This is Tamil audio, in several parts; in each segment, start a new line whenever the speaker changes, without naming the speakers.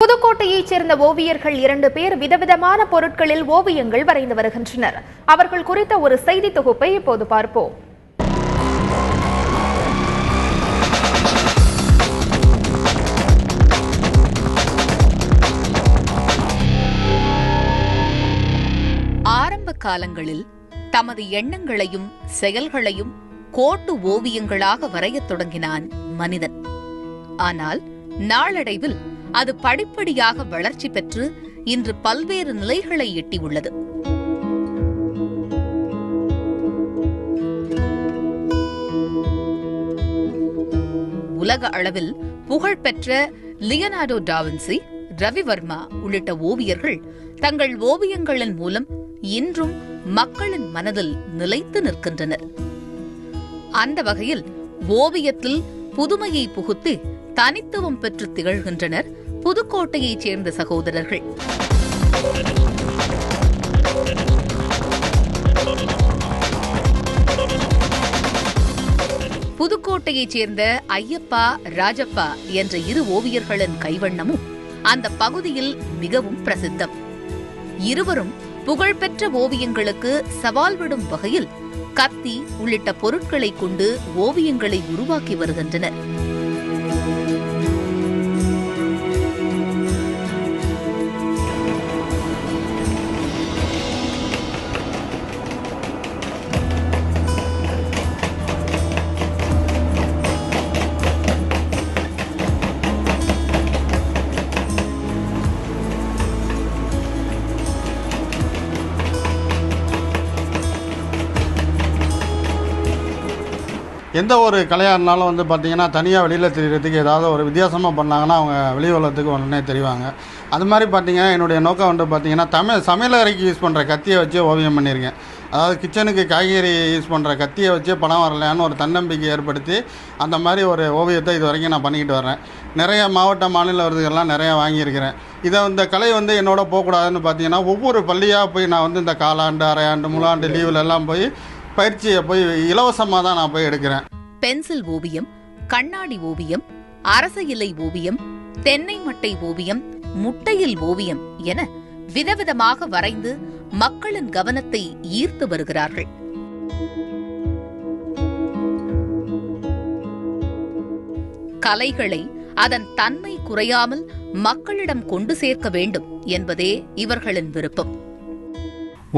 புதுக்கோட்டையைச் சேர்ந்த ஓவியர்கள் 2 பேர் விதவிதமான பொருட்களில் ஓவியங்கள் வரைந்து வருகின்றனர். அவர்கள் குறித்த ஒரு செய்தி தொகுப்பை இப்போது பார்ப்போம்.
ஆரம்ப காலங்களில் தமது எண்ணங்களையும் செயல்களையும் கோட்டு ஓவியங்களாக வரையத் தொடங்கினான் மனிதன். ஆனால் நாளடைவில் அது படிப்படியாக வளர்ச்சி பெற்று இன்று பல்வேறு நிலைகளை எட்டியுள்ளது. உலக அளவில் புகழ்பெற்ற லியோனார்டோ டா வின்சி, ரவிவர்மா உள்ளிட்ட ஓவியர்கள் தங்கள் ஓவியங்களின் மூலம் இன்றும் மக்களின் மனதில் நிலைத்து நிற்கின்றனர். அந்த வகையில் ஓவியத்தில் புதுமையை புகுத்தி தனித்துவம் பெற்று திகழ்கின்றனர் புதுக்கோட்டையைச் சேர்ந்த சகோதரர்கள். புதுக்கோட்டையைச் சேர்ந்த ஐயப்பா, ராஜப்பா என்ற 2 ஓவியர்களின் கைவண்ணமும் அந்த பகுதியில் மிகவும் பிரசித்தம். இருவரும் புகழ்பெற்ற ஓவியங்களுக்கு சவால் விடும் வகையில் கத்தி உள்ளிட்ட பொருட்களை கொண்டு ஓவியங்களை உருவாக்கி வருகின்றனர்.
எந்த ஒரு கலையாக இருந்தாலும் பார்த்தீங்கன்னா தனியாக வெளியில் தெரியறதுக்கு ஏதாவது ஒரு வித்தியாசமாக பண்ணாங்கன்னா அவங்க வெளி உலகத்துக்கு உடனே தெரிவாங்க. அது மாதிரி பார்த்தீங்கன்னா என்னுடைய நோக்கம் பார்த்தீங்கன்னா சமையலறைக்கு யூஸ் பண்ணுற கத்தியை வச்சு ஓவியம் பண்ணியிருக்கேன். அதாவது கிச்சனுக்கு காய்கறி யூஸ் பண்ணுற கத்தியை வச்சு படம் வரலையான்னு ஒரு தன்னம்பிக்கை ஏற்படுத்தி அந்த மாதிரி ஒரு ஓவியத்தை இது வரைக்கும் நான் பண்ணிக்கிட்டு வரேன். நிறைய மாவட்ட மாநில விருதுகள்லாம் நிறையா வாங்கியிருக்கிறேன். இந்த கலை என்னோட போகக்கூடாதுன்னு பார்த்தீங்கன்னா ஒவ்வொரு பள்ளியாக போய் நான் இந்த காலாண்டு, அரையாண்டு, முழாண்டு லீவில் எல்லாம் போய் பயிற்சியை போய் இலவசமாக தான் நான் போய் எடுக்கிறேன்.
பென்சில் ஓவியம், கண்ணாடி ஓவியம், அரச இலை ஓவியம், தென்னை மட்டை ஓவியம், முட்டையில் ஓவியம் என விதவிதமாக வரைந்து மக்களின் கவனத்தை ஈர்த்து வருகிறார்கள். கலைகளை அதன் தன்மை குறையாமல் மக்களிடம் கொண்டு சேர்க்க வேண்டும் என்பதே இவர்களின் விருப்பம்.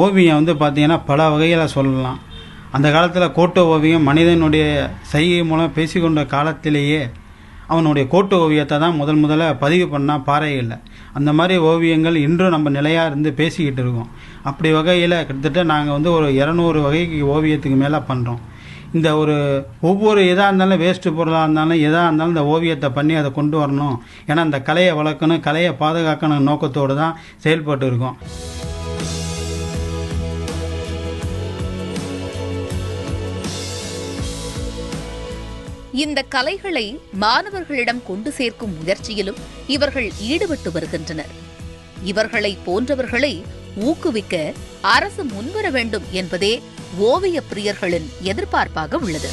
ஓவியம் பார்த்தீங்கன்னா பல வகையில் சொல்லலாம். அந்த காலத்தில் கோட்டு ஓவியம் மனிதனுடைய சைகை மூலம் பேசிக்கொண்ட காலத்திலேயே அவனுடைய கோட்டு ஓவியத்தை தான் முதல்ல பதிவு பண்ணால் பாறைகளில். அந்த மாதிரி ஓவியங்கள் இன்றும் நம்ம நிலையாக இருந்து பேசிக்கிட்டு இருக்கோம். அப்படி வகையில் கிட்டத்தட்ட நாங்கள் ஒரு 200 வகைக்கு ஓவியத்துக்கு மேலே பண்ணுறோம். இந்த ஒவ்வொரு எதாக இருந்தாலும் வேஸ்ட்டு பொருளாக இருந்தாலும் எதாக இருந்தாலும் இந்த ஓவியத்தை பண்ணி அதை கொண்டு வரணும். ஏன்னா இந்த கலையை வளர்க்கணும், கலையை பாதுகாக்கணும் நோக்கத்தோடு தான் செயல்பட்டு இருக்கோம்.
இந்த கலைகளை மாணவர்களிடம் கொண்டு சேர்க்கும் முயற்சியிலும் இவர்கள் ஈடுபட்டு வருகின்றனர். இவர்களை போன்றவர்களை ஊக்குவிக்க அரசு முன்வர வேண்டும் என்பதே ஓவிய பிரியர்களின் எதிர்பார்ப்பாக உள்ளது.